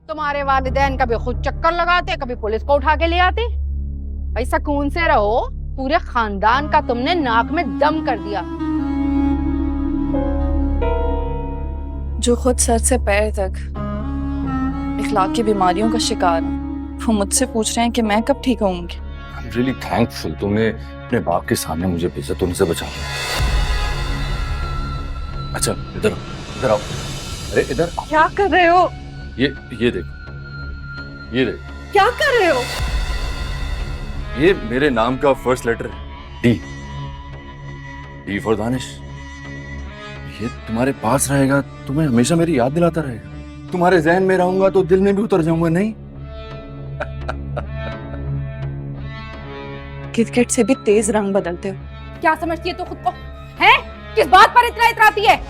तुम्हारे वालिदैन कभी खुद चक्कर लगाते, कभी पुलिस को उठा के ले आते। भाई सुकून से रहो, पूरे खानदान का तुमने नाक में दम कर दिया। जो खुद सर से पैर तक इखलाकी बीमारियों का शिकार है, वो मुझसे पूछ रहे हैं कि मैं कब ठीक होंगी। I'm really thankful तुमने अपने बाप के सामने मुझे बेइज्जत होने से बचाया। अच्छा इधर इधर आओ। अरे इधर क्या कर रहे हो? ये देखो, ये देखो। क्या कर रहे हो? ये मेरे नाम का फर्स्ट लेटर है, डी फॉर दानिश। ये तुम्हारे पास रहेगा, तुम्हें हमेशा मेरी याद दिलाता रहेगा। तुम्हारे जहन में रहूंगा तो दिल में भी उतर जाऊंगा, नहीं? किटकिट से भी तेज रंग बदलते हो। क्या समझती है तू खुद को? हैं? किस बात पर इतना इतराती है?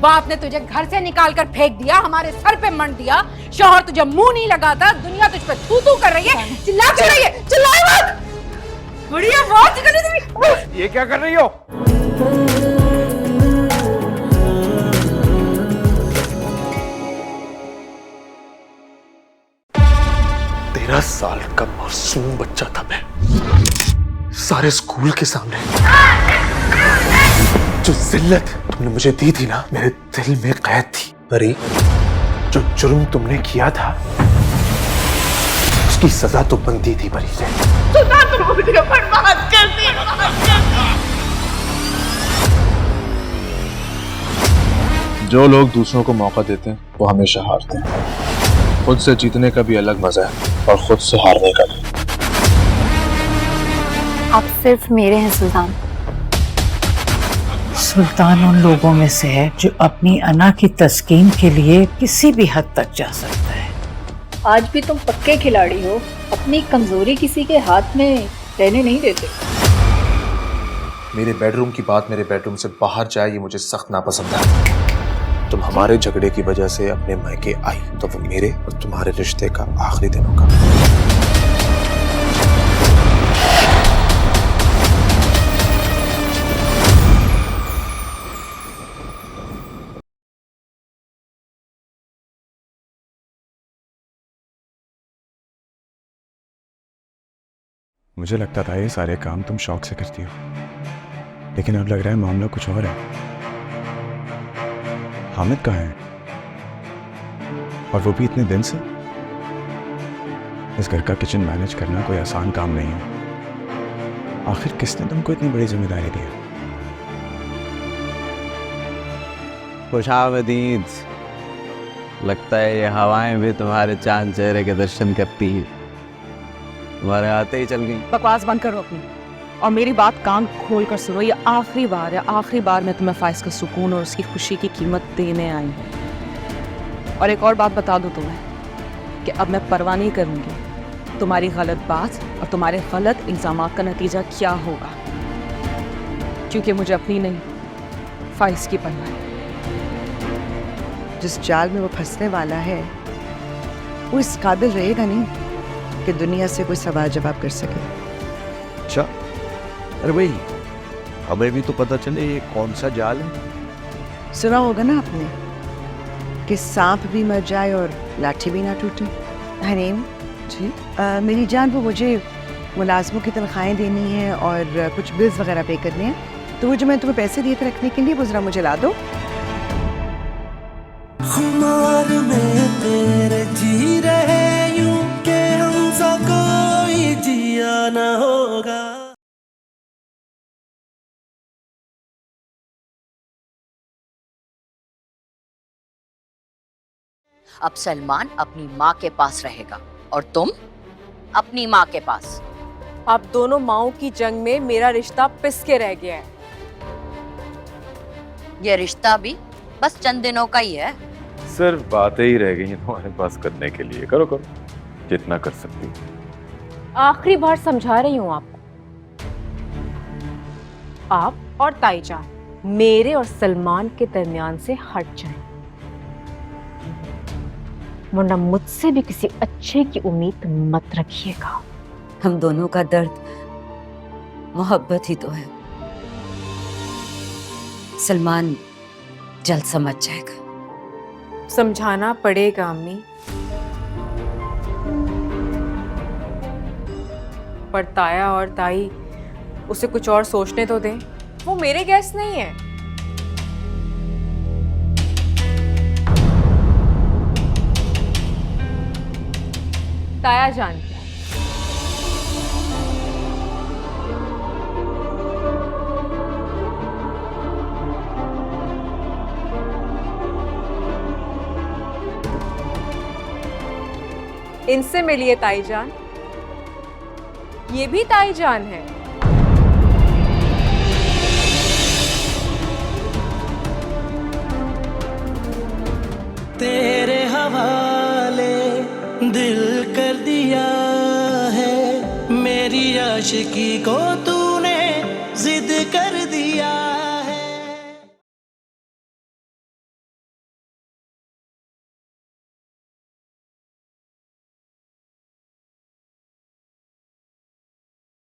बाप ने तुझे घर से निकाल कर फेंक दिया, हमारे सर पे मंड दिया, शौहर तुझे मुंह नहीं लगाता, दुनिया तुझ पे थू थू कर रही है, चिल्ला क्यों रही है? चिल्लाए मत। बढ़िया बहुत निकली तुम। ये क्या कर रही हो? 13 साल का मासूम बच्चा था मैं, सारे स्कूल के सामने। जो जिल्लत तुमने मुझे दी थी ना, मेरे दिल में कैद थी। परी, जो जुर्म तुमने किया था उसकी सजा तो बनती थी परी से। जो लोग दूसरों को मौका देते हैं वो हमेशा हारते हैं। खुद से जीतने का भी अलग मजा है और खुद से हारने का भी। आप सिर्फ मेरे हैं सुल्तान। सुल्तान उन लोगों में से है जो अपनी अना की तस्कीन के लिए किसी भी हद तक जा सकता है। आज भी तुम पक्के खिलाड़ी हो, अपनी कमजोरी किसी के हाथ में रहने नहीं देते। मेरे बेडरूम की बात मेरे बेडरूम से बाहर जाए, ये मुझे सख्त नापसंद है। तुम हमारे झगड़े की वजह से अपने मायके आई, तो वो मेरे और तुम्हारे रिश्ते का आखिरी दिन होगा। मुझे लगता था ये सारे काम तुम शौक से करती हो, लेकिन अब लग रहा है मामला कुछ और है। हामिद कहाँ है? और वो भी इतने दिन से? इस घर का किचन मैनेज करना कोई आसान काम नहीं है। आखिर किसने तुमको इतनी बड़ी जिम्मेदारी दी है? खुशामदीद। लगता है ये हवाएं भी तुम्हारे चांद चेहरे के दर्शन करती है। तुम्हारे आते ही चल गई। बकवास बंद करो अपनी और मेरी बात कान खोल कर सुनो। ये आखिरी बार है, आखिरी बार मैं तुम्हें फाइज का सुकून और उसकी खुशी की कीमत देने आई हूँ। और एक और बात बता दूँ तुम्हें कि अब मैं परवाह नहीं करूँगी तुम्हारी गलत बात और तुम्हारे गलत इल्जामात का नतीजा क्या होगा, क्योंकि मुझे अपनी नहीं फाइज की परवाह है। जिस जाल में वो फंसने वाला है वो इस काबिल रहेगा नहीं कि दुनिया से कोई सवाल जवाब कर सके। अच्छा, अरे भाई हमें भी तो पता चले ये कौन सा जाल है। सुना होगा ना आपने कि सांप भी मर जाए और लाठी भी ना टूटे। हनीम जी, मेरी जान, वो मुझे मुलाजमों की तनख्वाहें देनी है और कुछ बिल्स वगैरह पे करने हैं, तो वो जो मैं तुम्हें पैसे दिए थे रखने के लिए, वो जरा मुझे ला दो। खुमार में तेरे जी रहे यूं के हमसा कोई जिया ना होगा। अब सलमान अपनी माँ के पास रहेगा और तुम अपनी माँ के पास। अब दोनों माओं की जंग में मेरा रिश्ता पिस के रह गया है। ये रिश्ता भी बस चंद दिनों का ही है। सिर्फ बातें ही रह गई हैं तुम्हारे पास करने के लिए। करो करो जितना कर सकती हो। आखिरी बार समझा रही हूँ आपको, आप और ताईजान मेरे और सलमान के दरमियान से हट जाएं, वरना मुझसे भी किसी अच्छे की उम्मीद मत रखिएगा। हम दोनों का दर्द मोहब्बत ही तो है। सलमान जल्द समझ जाएगा। समझाना पड़ेगा अम्मी, पर ताया और ताई उसे कुछ और सोचने तो दें। वो मेरे गेस्ट नहीं है। ताया जानती है। इनसे मिलिए ताईजान, ये भी ताईजान है। तेरे हवाले दिल कर दिया है, मेरी आशिकी को तूने जिद कर दिया है।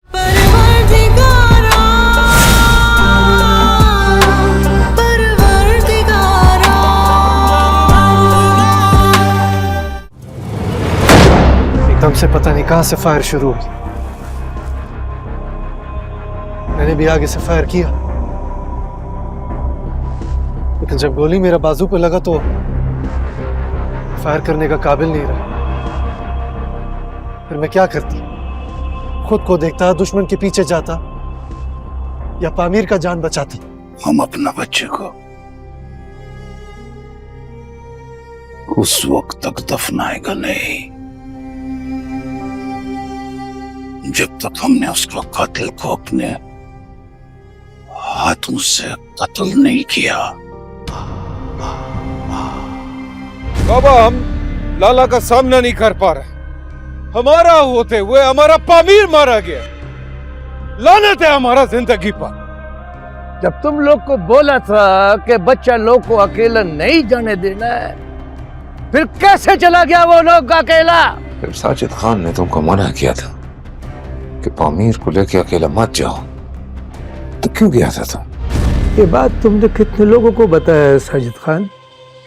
परवरदिगारा, परवरदिगारा। एकदम से पता नहीं कहां से फायर शुरू हुई। मैंने भी आगे से फायर किया, लेकिन जब गोली मेरा बाजू पे लगा तो फायर करने का काबिल नहीं रहा। फिर मैं क्या करती? खुद को देखता, दुश्मन के पीछे जाता, या पामीर का जान बचाता। हम अपना बच्चे को उस वक्त तक दफनाएगा नहीं जब तक हमने उसको कातिल को अपने हाथों से कत्ल नहीं किया। बाबा, हम लाला का सामना नहीं कर पा रहे। हमारा होते हुए हमारा पामीर मारा गया। लानत है हमारा जिंदगी पर। जब तुम लोग को बोला था कि बच्चा लोग को अकेला नहीं जाने देना है, फिर कैसे चला गया वो लोग अकेला? फिर साजिद खान ने तुमको मना किया था कि पामीर को लेके अकेला मत जाओ, तो क्यों गया था तुम? ये बात तुमने कितने लोगों को बताया है साजिद खान?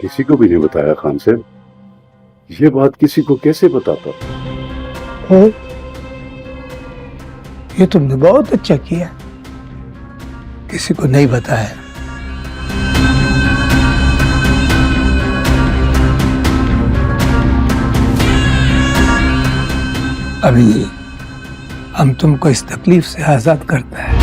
किसी को भी नहीं बताया खान साहब। ये बात किसी को कैसे बताता? ये तुमने बहुत अच्छा किया, किसी को नहीं बताया। अभी हम तुमको इस तकलीफ से आजाद करते हैं।